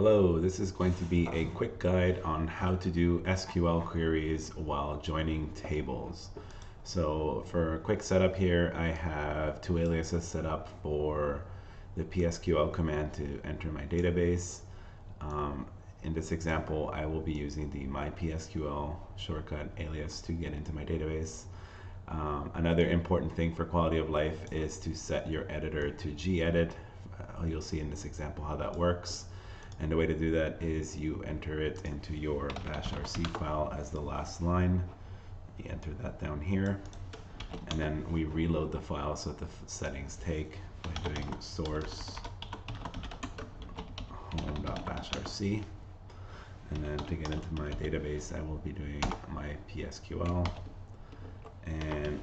Hello, this is going to be a quick guide on how to do SQL queries while joining tables. So for a quick setup here, I have two aliases set up for the psql command to enter my database. In this example, I will be using the mypsql shortcut alias to get into my database. Another important thing for quality of life is to set your editor to gedit. You'll see in this example how that works. And the way to do that is you enter it into your bashrc file as the last line. You enter that down here. And then we reload the file so that the settings take by doing source home.bashrc. And then to get into my database, I will be doing my psql and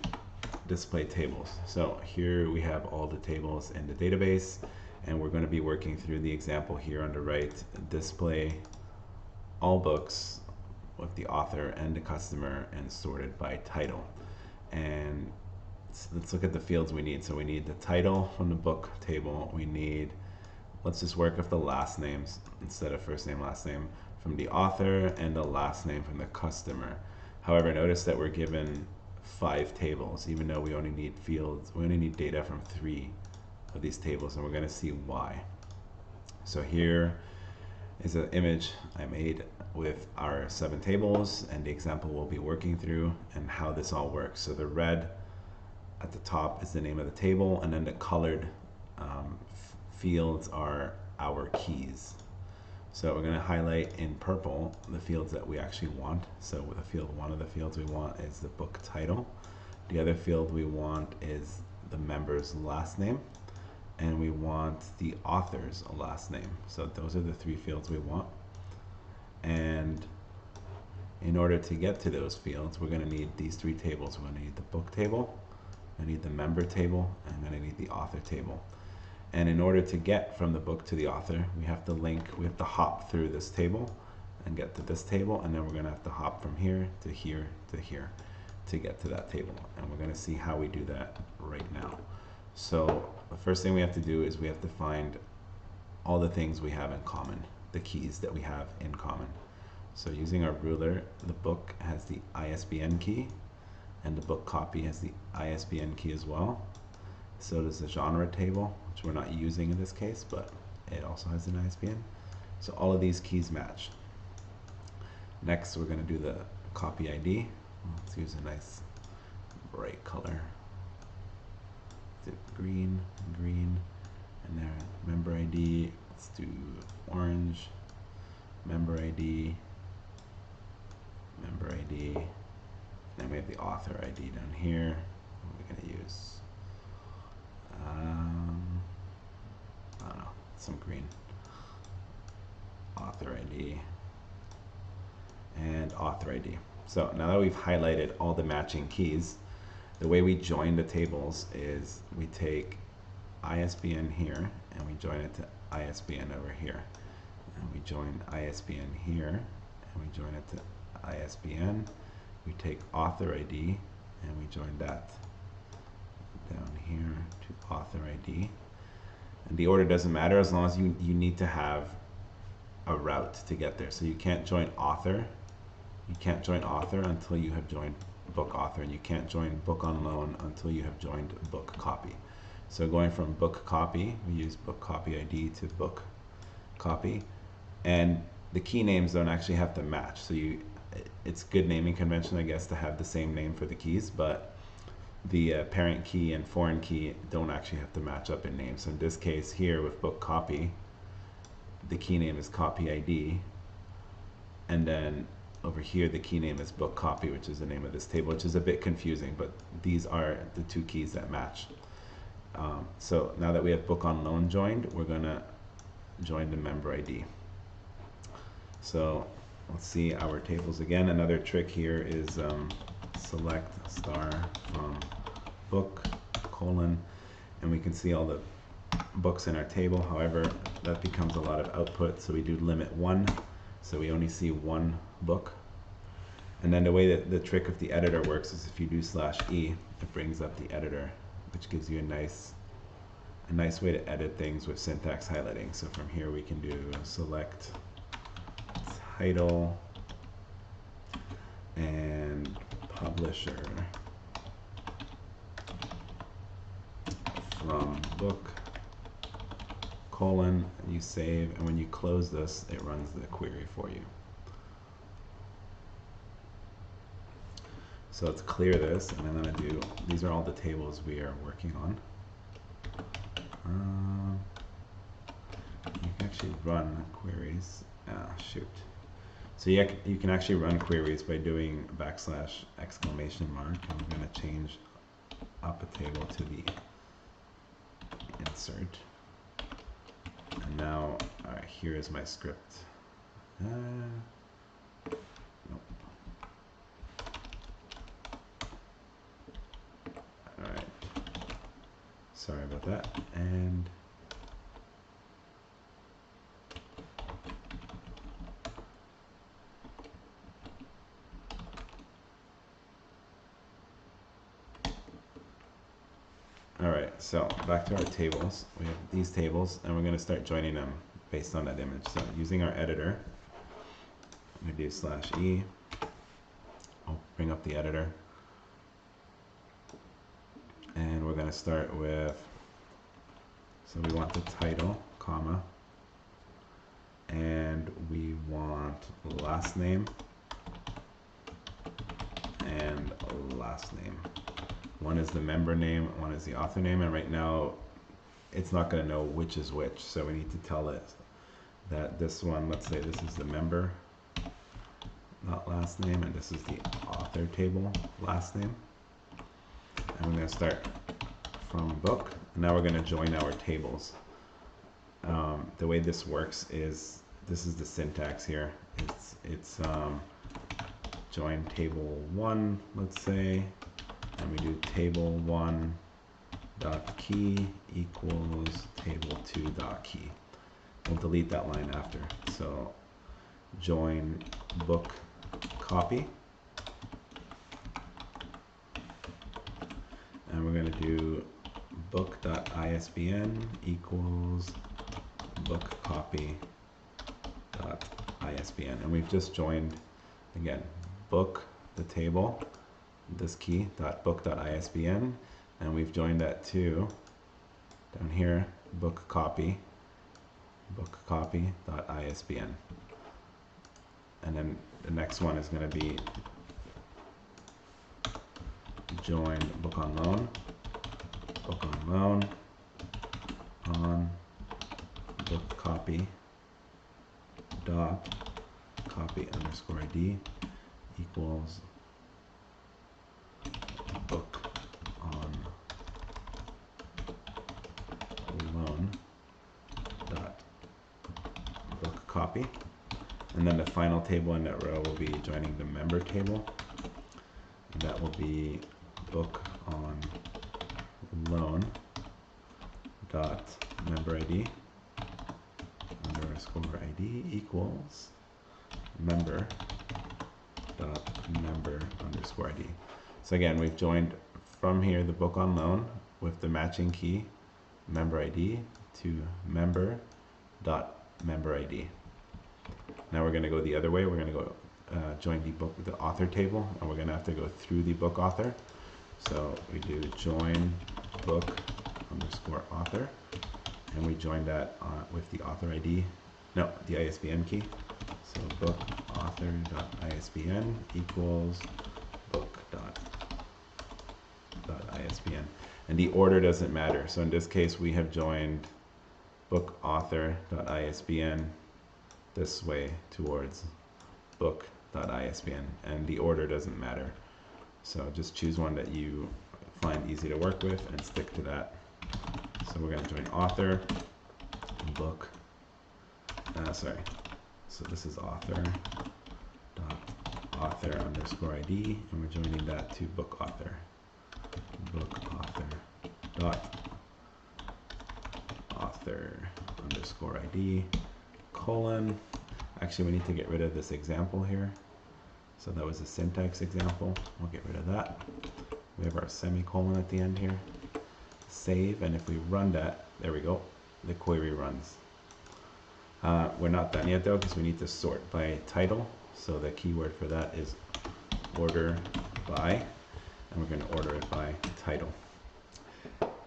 display tables. So here we have all the tables in the database. And we're going to be working through the example here on the right, display all books with the author and the customer and sorted by title. And let's look at the fields we need. So we need the title from the book table. We need, let's just work with the last names instead of first name, last name from the author and the last name from the customer. However, notice that we're given 5 tables, even though we only need fields, we only need data from 3 of these tables, and we're going to see why. So here is an image I made with our 7 tables and the example we'll be working through and how this all works. So the red at the top is the name of the table, and then the colored fields are our keys. So we're going to highlight in purple the fields that we actually want. So with the field, one of the fields we want is the book title. The other field we want is the member's last name. And we want the author's last name. So those are the 3 fields we want. And in order to get to those fields, we're going to need these 3 tables. We're going to need the book table, I need the member table, and I'm going to need the author table. And in order to get from the book to the author, we have to hop through this table and get to this table, and then we're going to have to hop from here to here to here to get to that table. And we're going to see how we do that right now. So the first thing we have to do is we have to find all the things we have in common, the keys that we have in common. So using our ruler, the book has the ISBN key, and the book copy has the ISBN key as well. So does the genre table, which we're not using in this case, but it also has an ISBN. So all of these keys match. Next, we're going to do the copy ID. Let's use a nice bright color. Green, and then member ID, let's do orange, member ID, and then we have the author ID down here. We're going to use, I don't know, some green, author ID, and author ID. So now that we've highlighted all the matching keys, the way we join the tables is we take ISBN here and we join it to ISBN over here. And we join ISBN here and we join it to ISBN. We take author ID and we join that down here to author ID. And the order doesn't matter as long as you need to have a route to get there. So you can't join author. You can't join author until you have joined book author, and you can't join book on loan until you have joined book copy. So going from book copy, we use book copy ID to book copy, and the key names don't actually have to match. So it's good naming convention, I guess, to have the same name for the keys, but the parent key and foreign key don't actually have to match up in names. So in this case here with book copy, the key name is copy ID, and then over here the key name is book copy, which is the name of this table, which is a bit confusing, but these are the 2 keys that match. So now that we have book on loan joined, we're going to join the member ID. So let's see our tables again. Another trick here is select star from book, colon, and we can see all the books in our table. However, that becomes a lot of output, so we do limit 1. So we only see 1 book. And then the way that the trick of the editor works is if you do /E, it brings up the editor, which gives you a nice a nice way to edit things with syntax highlighting. So from here we can do select title and publisher from book colon, and you save, and when you close this, it runs the query for you. So let's clear this, and I'm going to do, these are all the tables we are working on. You can actually run queries. Shoot. So you can actually run queries by doing \! exclamation mark, and we're going to change up a table to the insert. And now, all right, here is my script. Nope. All right. Sorry about that. And all right, so back to our tables. We have these tables, and we're going to start joining them based on that image. So using our editor, I'm going to do /e. I'll bring up the editor. And we're going to start with, so we want the title, comma, and we want last name and last name. One is the member name, one is the author name, and right now it's not going to know which is which, so we need to tell it that this one, let's say this is the member, not last name, and this is the author table, last name. And we're going to start from book, and now we're going to join our tables. The way this works is, this is the syntax here. It's join table 1, let's say, and we do table 1 dot key equals table 2 dot key. We'll delete that line after. So join book copy, and we're going to do book.isbn equals book copy dot isbn, and we've just joined again book, the table, this key dot book dot isbn, and we've joined that to down here book copy dot isbn, and then the next one is going to be join book on loan on book copy dot copy underscore id equals book on loan dot book copy, and then the final table in that row will be joining the member table, and that will be book on loan dot member id underscore id equals member dot member underscore id. So again, we've joined from here the book on loan with the matching key member id to member dot member id. Now we're going to go the other way. We're going to go join the author table, and we're going to have to go through the book author. So we do join book underscore author, and we join that with the author ID, no, the ISBN key. So book author dot ISBN equals book dot ISBN, and the order doesn't matter. So in this case, we have joined book author dot ISBN this way towards book dot ISBN, and the order doesn't matter. So just choose one that you find easy to work with and stick to that. So we're going to join author, book, so this is author dot author underscore ID, and we're joining that to book author dot author underscore ID colon. Actually, we need to get rid of this example here. So that was a syntax example. We'll get rid of that. We have our semicolon at the end here. Save, and if we run that, There we go. The query runs. We're not done yet though, because we need to sort by title. So the keyword for that is order by, and we're going to order it by title.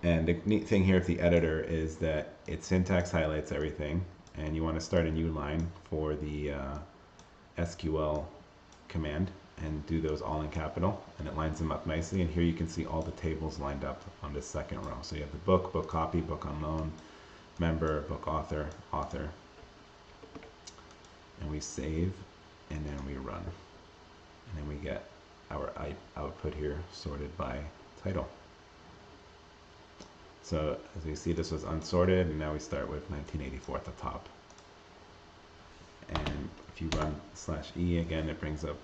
And the neat thing here with the editor is that it syntax highlights everything, and you want to start a new line for the SQL command and do those all in capital, and it lines them up nicely. And here you can see all the tables lined up on this second row. So you have the book, book copy, book on loan, member, book author, author. And we save, and then we run. And then we get our output here sorted by title. So as we see, this was unsorted, and now we start with 1984 at the top. And if you run /e again, it brings up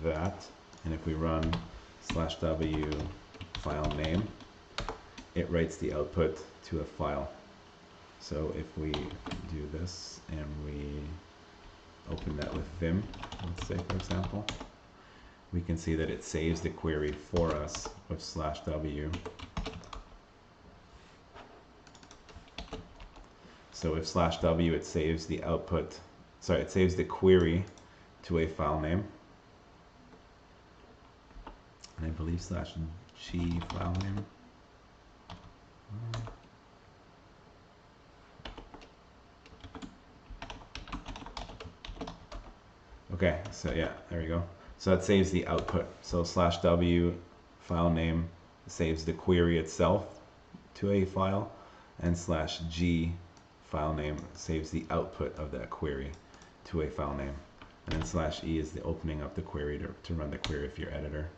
that. And if we run /w file name, it writes the output to a file. So if we do this and we open that with Vim, let's say for example, we can see that it saves the query for us with /w. So with /w, it saves the output, sorry, it saves the query to a file name. And I believe /g file name. Okay, so yeah, there we go. So that saves the output. So /w file name saves the query itself to a file, and /g file name saves the output of that query to a file name. And then /e is the opening up the query to run the query for your editor,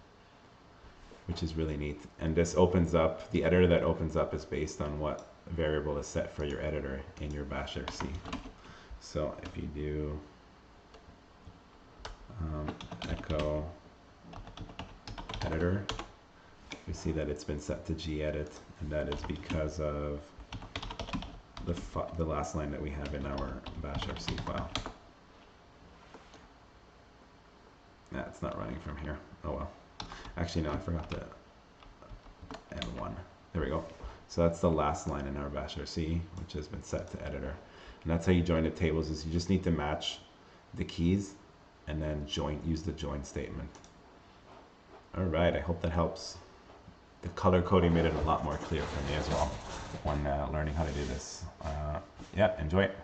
which is really neat. And this opens up, the editor that opens up is based on what variable is set for your editor in your bashrc. So if you do echo editor, we see that it's been set to gedit, and that is because of the last line that we have in our bashrc file. Nah, it's not running from here. Oh well. Actually, no, I forgot the N1. There we go. So that's the last line in our bashrc, which has been set to editor. And that's how you join the tables, is you just need to match the keys and then use the join statement. All right, I hope that helps. The color coding made it a lot more clear for me as well when learning how to do this. Yeah, enjoy it.